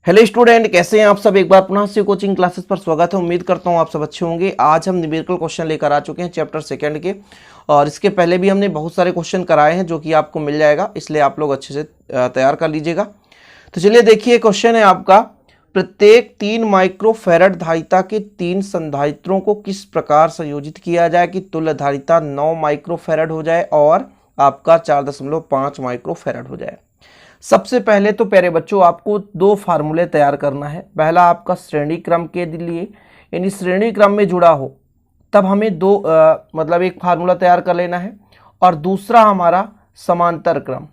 Hello student, कैसे हैं आप सब। एक बार पुनः से कोचिंग क्लासेस पर स्वागत है। उम्मीद करता हूं आप सब अच्छे होंगे। आज हम न्यूमेरिकल क्वेश्चन लेकर आ चुके हैं चैप्टर सेकंड के, और इसके पहले भी हमने बहुत सारे क्वेश्चन कराए हैं जो कि आपको मिल जाएगा, इसलिए आप लोग अच्छे से तैयार कर लीजिएगा। तो चलिए देखिए, क्वेश्चन है आपका, प्रत्येक 3 माइक्रोफैरड धारिता के 3 संधारित्रों को किस प्रकार संयोजित किया जाए कि तुल्य धारिता 9 माइक्रोफैरड हो जाए और आपका 4.5 माइक्रोफैरड हो जाए। सबसे पहले तो प्यारे बच्चों आपको 2 फार्मूले तैयार करना है। पहला आपका श्रेणी क्रम के लिए, यानी श्रेणी क्रम में जुड़ा हो तब हमें एक फार्मूला तैयार कर लेना है, और दूसरा हमारा समांतर क्रम।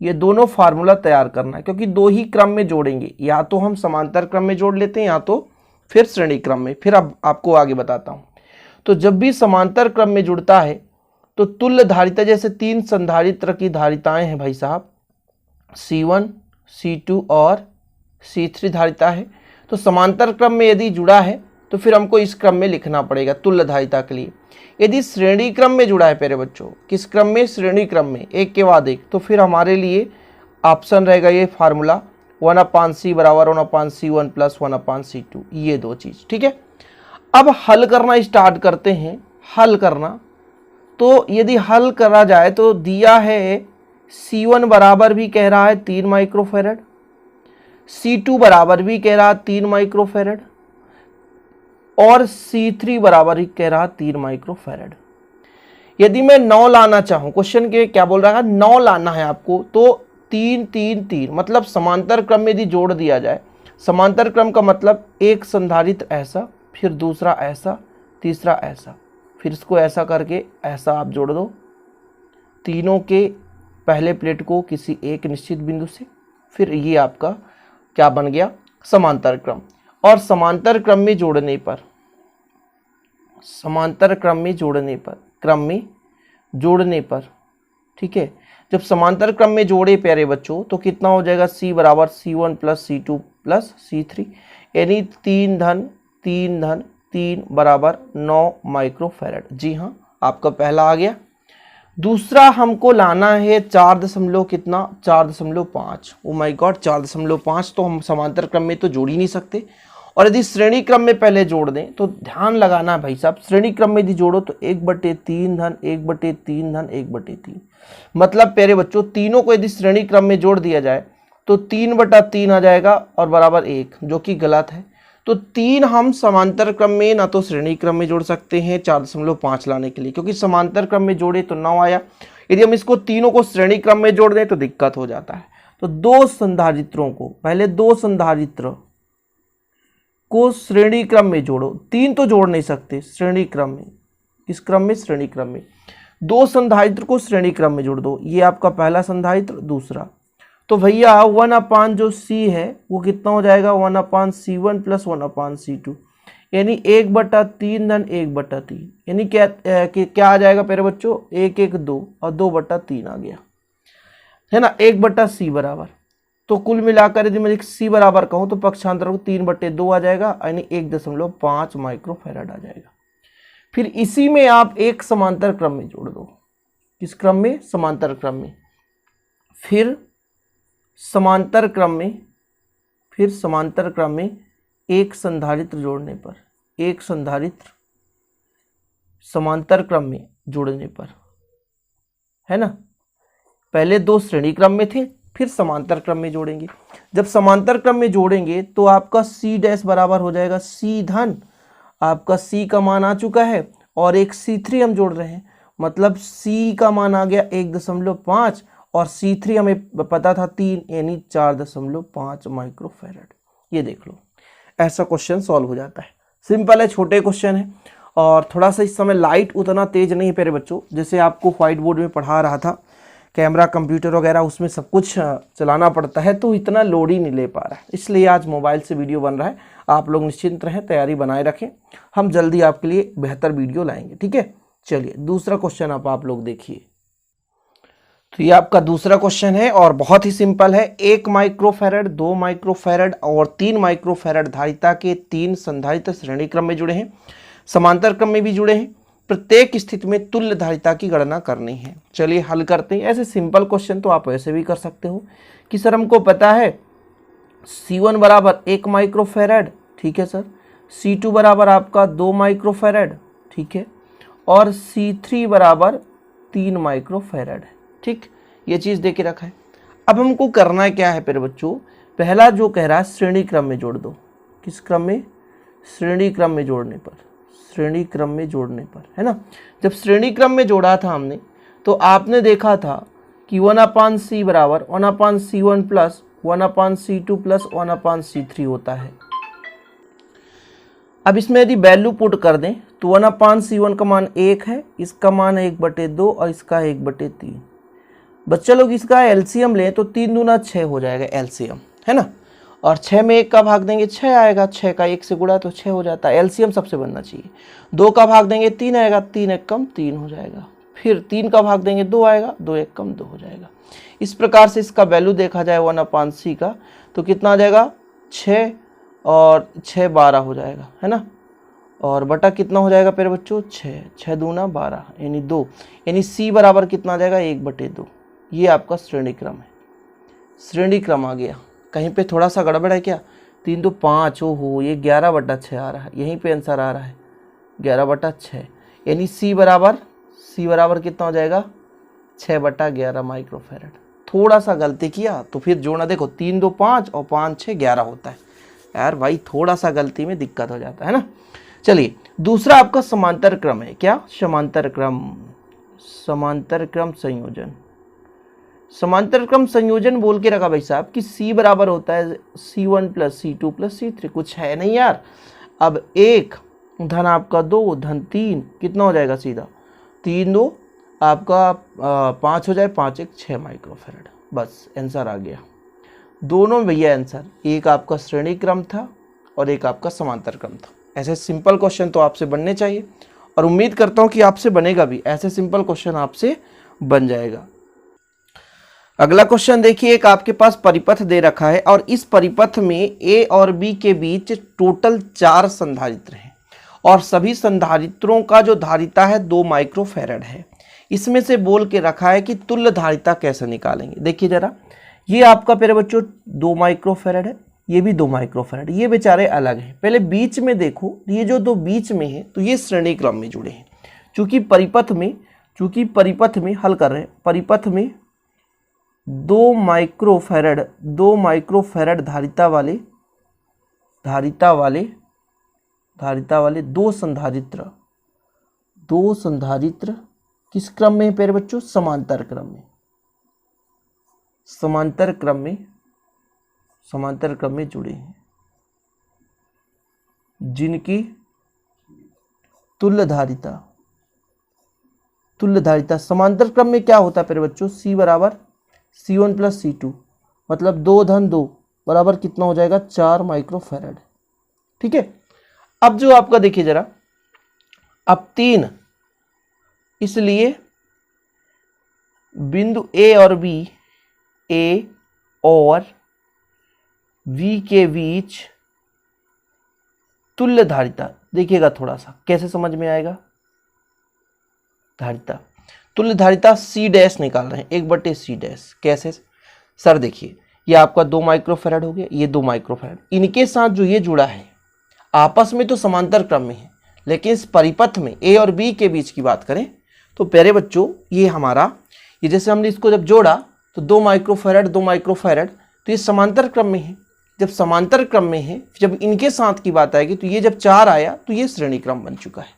ये दोनों फार्मूला तैयार करना है क्योंकि 2 ही क्रम में जोड़ेंगे, या तो हम समांतर क्रम में जोड़ लेते हैं या तो फिर श्रेणी क्रम में। फिर अब आपको आगे बताता हूँ। तो जब भी समांतर क्रम में जुड़ता है तो तुल्य धारिता, जैसे 3 संधारित्र की धारिताएं हैं भाई साहब, C1, C2 और C3 धारिता है, तो समांतर क्रम में यदि जुड़ा है तो फिर हमको इस क्रम में लिखना पड़ेगा तुल्य धारिता के लिए। यदि श्रेणी क्रम में जुड़ा है प्यारे बच्चों, किस क्रम में? श्रेणी क्रम में, एक के बाद एक, तो फिर हमारे लिए ऑप्शन रहेगा ये फार्मूला 1/C बराबर 1/C1 प्लस 1/C2, ये 2 चीज। ठीक है, अब हल करना स्टार्ट करते हैं। हल करना, तो यदि हल करा जाए तो दिया है C1 बराबर भी कह रहा है 3 माइक्रोफैरड, C2 बराबर भी कह रहा है 3 माइक्रोफैरड, और C3 बराबर ही कह रहा है 3 माइक्रोफैरड। यदि मैं 9 लाना चाहूं, क्वेश्चन के क्या बोल रहा है, 9 लाना है आपको, तो 3 3 3 मतलब समांतर क्रम में यदि जोड़ दिया जाए, समांतर क्रम का मतलब एक संधारित्र ऐसा, फिर दूसरा ऐसा, तीसरा ऐसा, फिर इसको ऐसा करके ऐसा आप जोड़ दो, तीनों के पहले प्लेट को किसी एक निश्चित बिंदु से, फिर ये आपका क्या बन गया, समांतर क्रम। और समांतर क्रम में जोड़ने पर, समांतर क्रम में जोड़ने पर, क्रम में जोड़ने पर, ठीक है, जब समांतर क्रम में जोड़े प्यारे बच्चों तो कितना हो जाएगा, C बराबर C1 plus C2 plus C3, यानी 3 धन 3 धन 3 बराबर 9 माइक्रोफैरड। जी हाँ, आपका पहला आ गया। दूसरा हमको लाना है 4.5। ओ माय गॉड, 4.5 तो हम समांतर क्रम में तो जोड़ ही नहीं सकते, और यदि श्रेणी क्रम में पहले जोड़ दें तो ध्यान लगाना भाई साहब, श्रेणी क्रम में यदि जोड़ो तो 1/3 धन 1/3 धन 1/3, मतलब प्यारे बच्चों तीनों को यदि श्रेणी क्रम में जोड़ दिया जाए तो 3/3 आ जाएगा और बराबर 1, जो कि गलत है। तो 3 हम समांतर क्रम में ना तो श्रेणी क्रम में जोड़ सकते हैं 4.5 लाने के लिए, क्योंकि समांतर क्रम में जोड़े तो 9 आया। यदि हम इसको तीनों को श्रेणी क्रम में जोड़ दें तो दिक्कत हो जाता है। तो 2 संधारित्रों को, पहले 2 संधारित्र को श्रेणी क्रम में जोड़ो, 3 तो जोड़ नहीं सकते श्रेणी क्रम में, इस क्रम में श्रेणी क्रम में 2 संधारित्र को श्रेणी क्रम में जोड़ दो। ये आपका पहला संधारित्र, दूसरा, तो भैया 1/, जो C है वो कितना हो जाएगा, 1/C1 प्लस 1/C2, यानी 1/3 धन 1/3, यानी क्या आ जाएगा प्यारे बच्चों, 1 1 2 और 2/3 आ गया, है ना, 1/C बराबर। तो कुल मिलाकर यदि मैं C बराबर कहूँ तो पक्षांतर को 3/2 आ जाएगा, यानी 1.5 माइक्रोफैरड आ जाएगा। फिर इसी में आप एक समांतर क्रम में जोड़ दो, किस क्रम में, समांतर क्रम में, फिर समांतर क्रम में एक संधारित्र जोड़ने पर, एक संधारित्र समांतर क्रम में जोड़ने पर, है ना, पहले 2 श्रेणी क्रम में थे, फिर समांतर क्रम में जोड़ेंगे। जब समांतर क्रम में जोड़ेंगे तो आपका C डैश बराबर हो जाएगा C धन, आपका C का मान आ चुका है और एक C3 हम जोड़ रहे हैं, मतलब C का मान आ गया 1.5 और C3 हमें पता था 3, यानी 4.5 माइक्रोफैरड। ये देख लो, ऐसा क्वेश्चन सॉल्व हो जाता है। सिंपल है, छोटे क्वेश्चन है, और थोड़ा सा इस समय लाइट उतना तेज नहीं है प्यारे बच्चों, जैसे आपको व्हाइट बोर्ड में पढ़ा रहा था, कैमरा कंप्यूटर वगैरह उसमें सब कुछ चलाना पड़ता है, तो इतना लोड ही नहीं ले पा रहा है, इसलिए आज मोबाइल से वीडियो बन रहा है। आप लोग निश्चिंत रहें, तैयारी बनाए रखें, हम जल्दी आपके लिए बेहतर वीडियो लाएंगे। ठीक है, चलिए दूसरा क्वेश्चन आप लोग देखिए। तो ये आपका दूसरा क्वेश्चन है और बहुत ही सिंपल है। 1 माइक्रोफैरड, 2 माइक्रोफैरड और 3 माइक्रोफैरड धारिता के 3 संधारित्र श्रेणी क्रम में जुड़े हैं, समांतर क्रम में भी जुड़े हैं। प्रत्येक स्थिति में तुल्य धारिता की गणना करनी है। चलिए हल करते हैं। ऐसे सिंपल क्वेश्चन तो आप ऐसे भी कर सकते हो कि सर हमको पता है C1 बराबर 1 माइक्रोफेरेड, ठीक है सर। C2 बराबर आपका 2 माइक्रोफेरेड, ठीक है। और C3 बराबर 3 माइक्रोफेरेड है, ठीक। ये चीज़ दे के रखा है। अब हमको करना है क्या है मेरे बच्चों, पहला जो कह रहा है श्रेणी क्रम में जोड़ दो। किस क्रम में? श्रेणी क्रम में जोड़ने पर, श्रेणी क्रम में जोड़ने पर, है ना। जब श्रेणी क्रम में जोड़ा था हमने तो आपने देखा था कि 1/C बराबर 1/C1 plus 1/C2 plus 1/C3 होता है। अब इसमें यदि वैल्यू पुट कर दें तो 1/C1 का मान 1 है, इसका मान है 1/2 और इसका 1/3। बच्चे लोग इसका एलसीएम लें तो 3 दूना 6 हो जाएगा एलसीएम, है ना। और 6 में 1 का भाग देंगे 6 आएगा, 6 का 1 से गुणा तो 6 हो जाता है, एलसीएम सबसे बनना चाहिए। 2 का भाग देंगे 3 आएगा, 3 1 कम 3 हो जाएगा। फिर 3 का भाग देंगे 2 आएगा, 2 1 कम 2 हो जाएगा। इस प्रकार से इसका वैल्यू देखा जाए 1/C का तो कितना आ जाएगा 6 और 6 12 हो जाएगा, है ना। और बटा कितना हो जाएगा मेरे बच्चों 6, 6 दूना 12 यानी 2, यानी C बराबर कितना आ जाएगा 1/2। ये आपका श्रेणी क्रम है, श्रेणी क्रम आ गया। कहीं पे थोड़ा सा गड़बड़ है क्या? 3 2 5, ओहो ये 11/6 आ रहा है, यहीं पे आंसर आ रहा है 11/6, यानी C बराबर कितना हो जाएगा 6/11 माइक्रोफेरेड। थोड़ा सा गलती किया तो फिर जोड़ना देखो 3 2 5 और 5 6 11 होता है। यार भाई थोड़ा सा गलती में दिक्कत हो जाता है ना। चलिए दूसरा आपका समांतर क्रम है। क्या? समांतर क्रम, समांतर क्रम संयोजन। समांतर क्रम संयोजन बोल के रखा भाई साहब कि C बराबर होता है C1 plus C2 plus C3, कुछ है नहीं यार। अब 1 धन आपका 2 धन 3 कितना हो जाएगा सीधा 3 2 आपका 5 हो जाए, 5 1 6 माइक्रोफेरेड। बस आंसर आ गया। दोनों भैया आंसर, एक आपका श्रेणी क्रम था और एक आपका समांतर क्रम था। ऐसे सिंपल क्वेश्चन तो आपसे बनने चाहिए और उम्मीद करता हूँ कि आपसे बनेगा भी, ऐसे सिंपल क्वेश्चन आपसे बन जाएगा। अगला क्वेश्चन देखिए, एक आपके पास परिपथ दे रखा है और इस परिपथ में A और B के बीच टोटल 4 संधारित्र हैं और सभी संधारित्रों का जो धारिता है 2 माइक्रोफेरेड है। इसमें से बोल के रखा है कि तुल्य धारिता कैसे निकालेंगे। देखिए जरा, ये आपका मेरे बच्चों 2 माइक्रोफेरेड है, ये भी 2 माइक्रोफेरेड, ये बेचारे अलग हैं। पहले बीच में देखो, ये जो 2 बीच में है तो ये श्रेणी क्रम में जुड़े हैं। चूंकि परिपथ में हल कर रहे हैं, परिपथ में 2 माइक्रोफेरेड धारिता वाले 2 संधारित्र किस क्रम में है प्यारे बच्चों? समांतर क्रम में जुड़े हैं, जिनकी तुल्य धारिता समांतर क्रम में क्या होता है प्यारे बच्चों? C बराबर C1 प्लस C2, मतलब 2 धन 2 बराबर कितना हो जाएगा 4 माइक्रोफेरेड, ठीक है। अब जो आपका देखिए जरा, अब 3, इसलिए बिंदु A और V के बीच तुल्य धारिता, देखिएगा थोड़ा सा कैसे समझ में आएगा। धारिता, तुल्य धारिता C डैश निकाल रहे हैं 1/C डैश। कैसे सर? देखिए ये आपका 2 माइक्रोफेरेड हो गया, ये 2 माइक्रोफेरेड, इनके साथ जो ये जुड़ा है आपस में तो समांतर क्रम में है, लेकिन इस परिपथ में A और B के बीच की बात करें तो प्यारे बच्चों ये हमारा, ये जैसे हमने इसको जब जोड़ा तो 2 माइक्रोफेरेड तो ये समांतर क्रम में है। जब समांतर क्रम में है, जब इनके साथ की बात आएगी तो ये जब 4 आया तो ये श्रेणी क्रम बन चुका है।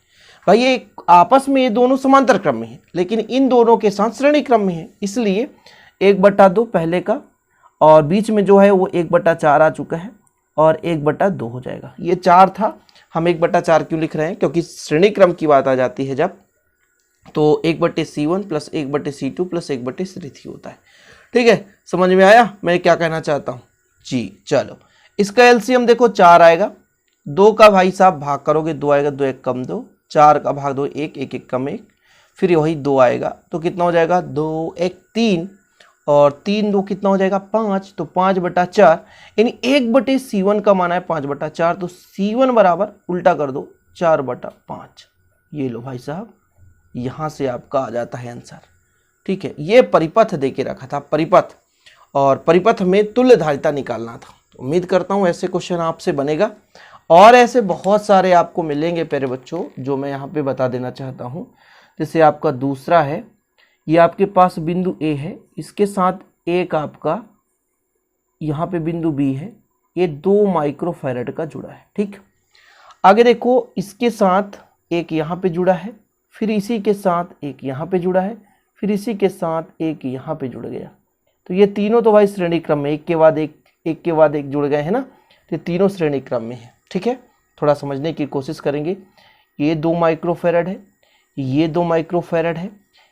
भाई ये आपस में ये दोनों समांतर क्रम में है, लेकिन इन दोनों के साथ श्रेणी क्रम में है, इसलिए 1/2 पहले का और बीच में जो है वो 1/4 आ चुका है और 1/2 हो जाएगा। ये 4 था, हम 1/4 क्यों लिख रहे हैं? क्योंकि श्रेणी क्रम की बात आ जाती है जब, तो 1/C1 plus 1/C2 plus 1/C3 होता है। ठीक है, समझ में आया मैं क्या कहना चाहता हूँ जी। चलो इसका एलसीएम देखो 4 आएगा, 2 का भाई साहब भाग करोगे 2 आएगा, 2 1 कम 2, 4 का भाग 2 1 1 1 कम 1, फिर वही 2 आएगा तो कितना हो जाएगा 2 1 3 और 3 2 कितना हो जाएगा 5, तो 5/4 यानी 1/C1 का माना है 5/4, तो C1 बराबर उल्टा कर दो 4/5। ये लो भाई साहब, यहाँ से आपका आ जाता है आंसर। ठीक है, ये परिपथ दे के रखा था, परिपथ, और परिपथ में तुल्य धारिता निकालना था। उम्मीद करता हूँ ऐसे क्वेश्चन आपसे बनेगा और ऐसे बहुत सारे आपको मिलेंगे प्यारे बच्चों, जो मैं यहाँ पे बता देना चाहता हूँ। जैसे आपका दूसरा है, ये आपके पास बिंदु ए है, इसके साथ एक आपका यहाँ पे बिंदु बी है, ये 2 माइक्रोफैरड का जुड़ा है। ठीक, आगे देखो, इसके साथ एक यहाँ पे जुड़ा है, फिर इसी के साथ एक यहाँ पे जुड़ा है, फिर इसी के साथ एक यहाँ पे जुड़ गया। तो ये तीनों तो भाई श्रेणी क्रम में एक के बाद एक जुड़ गए हैं ना, तो तीनों श्रेणी क्रम में है। ठीक है, थोड़ा समझने की कोशिश करेंगे। ये 2 माइक्रोफैरड है, ये 2 माइक्रोफैरड है,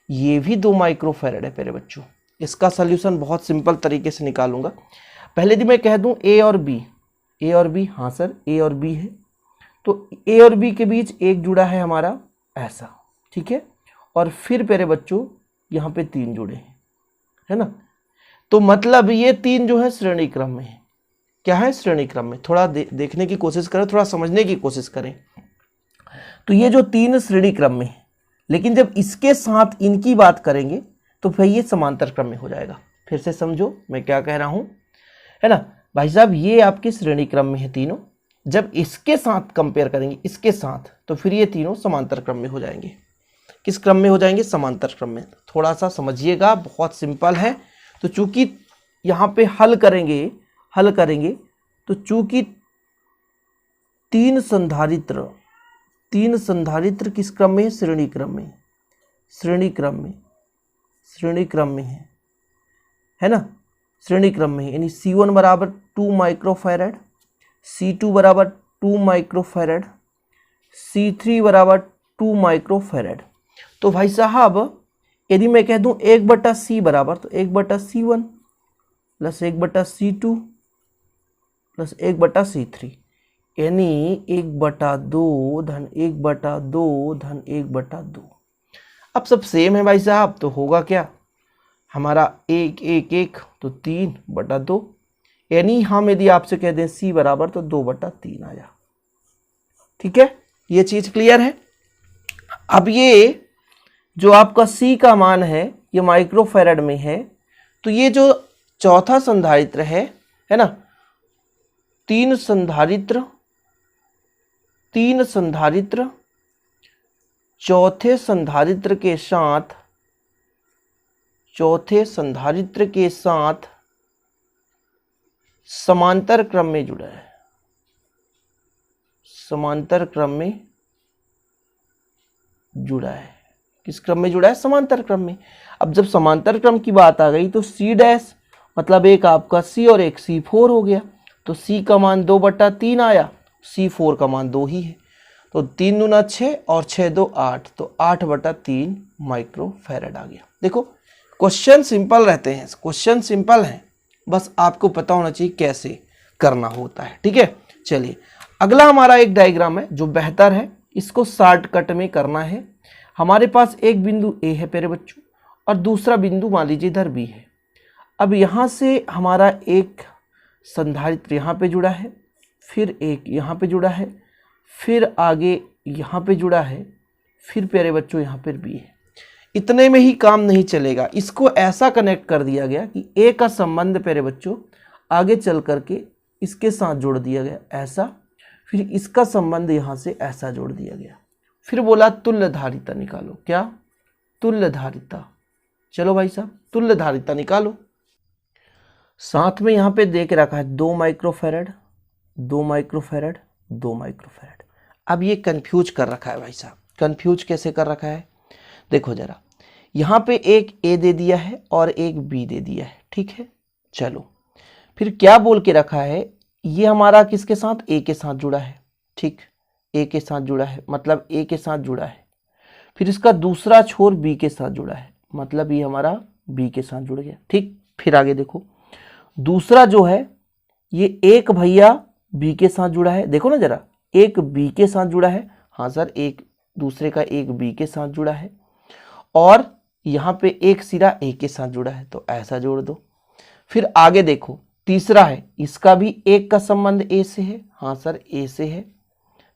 ये भी 2 माइक्रोफैरड है प्यारे बच्चों। इसका सल्यूशन बहुत सिंपल तरीके से निकालूंगा। पहले दिन मैं कह दूं ए और बी, हाँ सर ए और बी है, तो ए और बी के बीच एक जुड़ा है हमारा ऐसा। ठीक है, और फिर प्यारे बच्चों यहाँ पे 3 जुड़े हैं, है ना। तो मतलब ये 3 जो है श्रेणी क्रम में है। क्या है? श्रेणी क्रम में। थोड़ा देखने की कोशिश करें, थोड़ा समझने की कोशिश करें। तो ये जो 3 श्रेणी क्रम में है, लेकिन जब इसके साथ इनकी बात करेंगे तो फिर ये समांतर क्रम में हो जाएगा। फिर से समझो मैं क्या कह रहा हूं, है ना भाई साहब। ये आपके श्रेणी क्रम में है तीनों, जब इसके साथ कंपेयर करेंगे इसके साथ, तो फिर ये तीनों समांतर क्रम में हो जाएंगे। किस क्रम में हो जाएंगे? समांतर क्रम में। थोड़ा सा समझिएगा, बहुत सिंपल है। तो चूंकि यहाँ पे हल करेंगे तो चूंकि 3 संधारित्र किस क्रम में है? श्रेणी क्रम में है ना, श्रेणी क्रम में है। यानी C1 बराबर 2 माइक्रोफैरड, C2 बराबर 2 माइक्रोफैरड, C3 बराबर 2 माइक्रोफैरड। तो भाई साहब यदि मैं कह दूं 1/C बराबर, तो 1/C1 plus 1/C2 plus 1/C3, यानी 1/2 धन 1/2 धन 1/2। अब सब सेम है भाई साहब, तो होगा क्या हमारा 1 1 1, तो 3/2। यानी हम यदि आपसे कह दें C बराबर, तो 2/3 आया। ठीक है, ये चीज क्लियर है। अब ये जो आपका C का मान है, ये माइक्रोफैरड में है। तो ये जो चौथा संधारित्र है ना, 3 संधारित्र चौथे संधारित्र के साथ समांतर क्रम में जुड़ा है। किस क्रम में जुड़ा है? समांतर क्रम में। अब जब समांतर क्रम की बात आ गई तो C डैश मतलब एक आपका C और एक C4 हो गया। तो C का मान 2/3 आया, C4 का मान 2 ही है। तो 3 दूना 6 और 6 2 8, तो 8/3 माइक्रोफैरड आ गया। देखो क्वेश्चन सिंपल रहते हैं, क्वेश्चन सिंपल हैं, बस आपको पता होना चाहिए कैसे करना होता है। ठीक है, चलिए अगला हमारा एक डायग्राम है जो बेहतर है, इसको शॉर्टकट में करना है। हमारे पास एक बिंदु ए है प्यारे बच्चों, और दूसरा बिंदु मान लीजिए इधर बी है। अब यहाँ से हमारा एक संधारित्र यहाँ पे जुड़ा है, फिर एक यहाँ पे जुड़ा है, फिर आगे यहाँ पे जुड़ा है, फिर प्यारे बच्चों यहाँ पर बी है। इतने में ही काम नहीं चलेगा, इसको ऐसा कनेक्ट कर दिया गया कि ए का संबंध प्यारे बच्चों आगे चल करके इसके साथ जोड़ दिया गया ऐसा, फिर इसका संबंध यहाँ से ऐसा जोड़ दिया गया। फिर बोला तुल्य धारिता निकालो। क्या? तुल्य धारिता। चलो भाई साहब तुल्य धारिता निकालो। साथ में यहाँ पे दे के रखा है 2 माइक्रोफैरड, 2 माइक्रोफैरड, 2 माइक्रोफैरड। अब ये कंफ्यूज कर रखा है भाई साहब। कंफ्यूज कैसे कर रखा है? देखो जरा, यहाँ पे एक ए दे दिया है और एक बी दे दिया है। ठीक है, चलो फिर क्या बोल के रखा है, ये हमारा किसके साथ? ए के साथ जुड़ा है। ठीक, ए के साथ जुड़ा है, मतलब ए के साथ जुड़ा है। फिर इसका दूसरा छोर बी के साथ जुड़ा है, मतलब ये हमारा बी के साथ जुड़ गया। ठीक, फिर आगे देखो, दूसरा जो है ये एक भैया बी के साथ जुड़ा है। देखो ना जरा, एक बी के साथ जुड़ा है। हाँ सर, एक दूसरे का एक बी के साथ जुड़ा है, और यहाँ पे एक सिरा ए के साथ जुड़ा है, तो ऐसा जोड़ दो। फिर आगे देखो, तीसरा है, इसका भी एक का संबंध ए से है। हाँ सर, ए से है।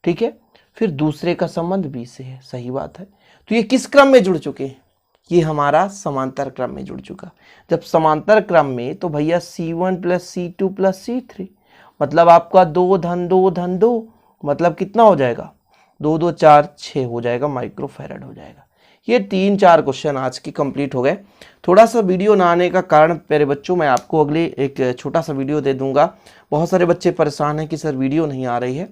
ठीक है, फिर दूसरे का संबंध बी से है। सही बात है। तो ये किस क्रम में जुड़ चुके हैं? ये हमारा समांतर क्रम में जुड़ चुका। जब समांतर क्रम में, तो भैया C1 plus C2 plus C3, मतलब आपका 2 धन 2 धन 2, मतलब कितना हो जाएगा, 2 2 4 6 हो जाएगा, माइक्रोफैरड हो जाएगा। ये 3-4 क्वेश्चन आज की कंप्लीट हो गए। थोड़ा सा वीडियो ना आने का कारण मेरे बच्चों, मैं आपको अगले एक छोटा सा वीडियो दे दूंगा। बहुत सारे बच्चे परेशान हैं कि सर वीडियो नहीं आ रही है,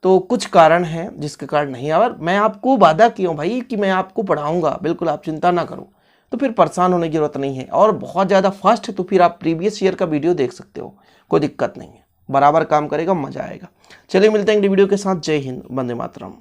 तो कुछ कारण है जिसके कारण नहीं आ रहा। मैं आपको वादा किया हूँ भाई कि मैं आपको पढ़ाऊंगा, बिल्कुल आप चिंता ना करो, तो फिर परेशान होने की जरूरत नहीं है। और बहुत ज़्यादा फास्ट है तो फिर आप प्रीवियस ईयर का वीडियो देख सकते हो, कोई दिक्कत नहीं है, बराबर काम करेगा, मजा आएगा। चलिए मिलते हैं अगली वीडियो के साथ। जय हिंद, वंदे मातरम।